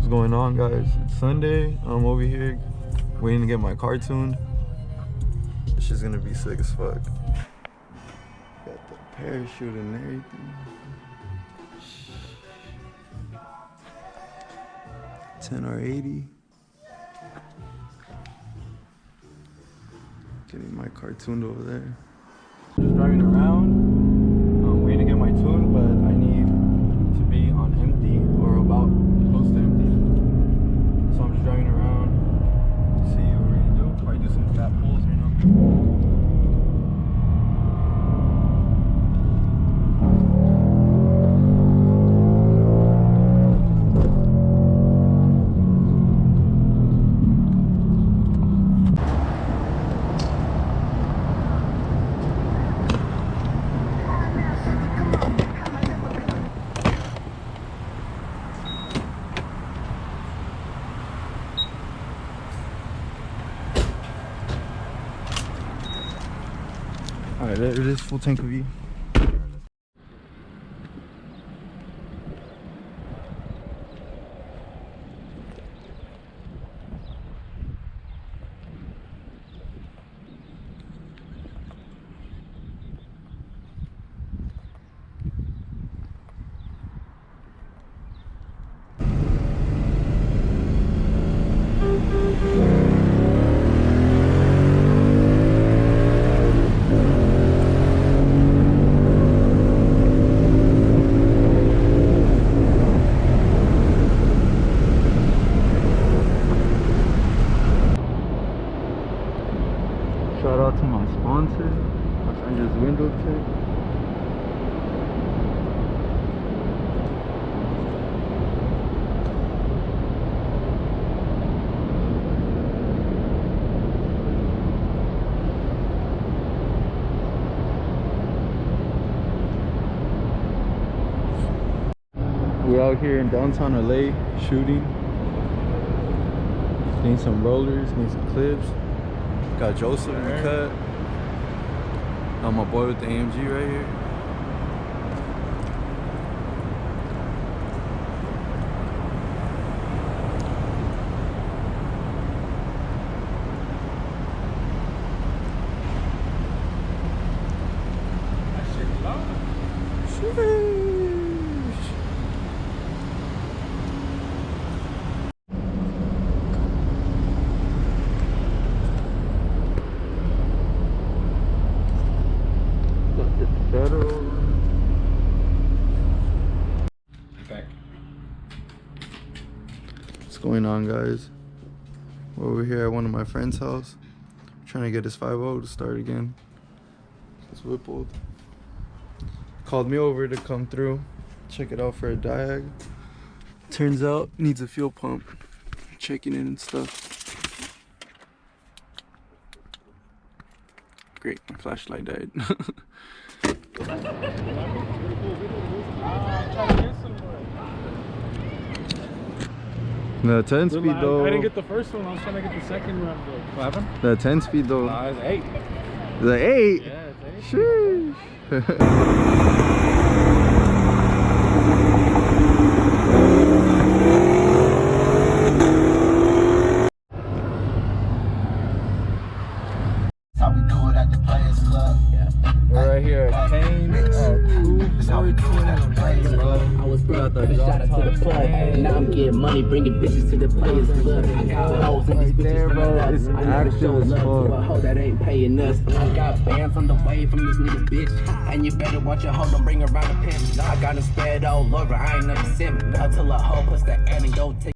What's going on, guys? It's Sunday. I'm over here waiting to get my car tuned. This shit's gonna be sick as fuck. Got the parachute and everything. 10 or 80. Getting my car tuned over there. Just driving around. I'm waiting to get my tune, but I need to be on empty or about close to empty. So I'm just driving around to see what we're gonna do. Probably do some fat pulls, you know. Alright, there it is, full tank of E. Shout out to my sponsor, Los Angeles Window Tech. We're out here in downtown LA shooting. Need some rollers, need some clips. Got Joseph in the cut. My boy with the AMG right here. What's going on, guys? We're over here at one of my friend's house, trying to get his 5.0 to start again. It's whippled. Called me over to come through, check it out for a diag. Turns out needs a fuel pump. Checking it and stuff. Great, my flashlight died. The 10 speed though. I didn't get the first one. I was trying to get the second one. What happened? The 10 speed though. Nah, it's 8. The 8? Yeah, it's 8. Sheesh. We're right here at Kane at 214. I was brought the shot to the play. Now I'm getting money, bringing bitches to the players club. I got hoes in these bitches, bro. It's active as fuck. A hoe that ain't paying us. I got bands on the way from this nigga's bitch. And you better watch your hoe, don't bring her around the pimp. I got them spread all over, I ain't never seen me. Until a hoe puts the end and go take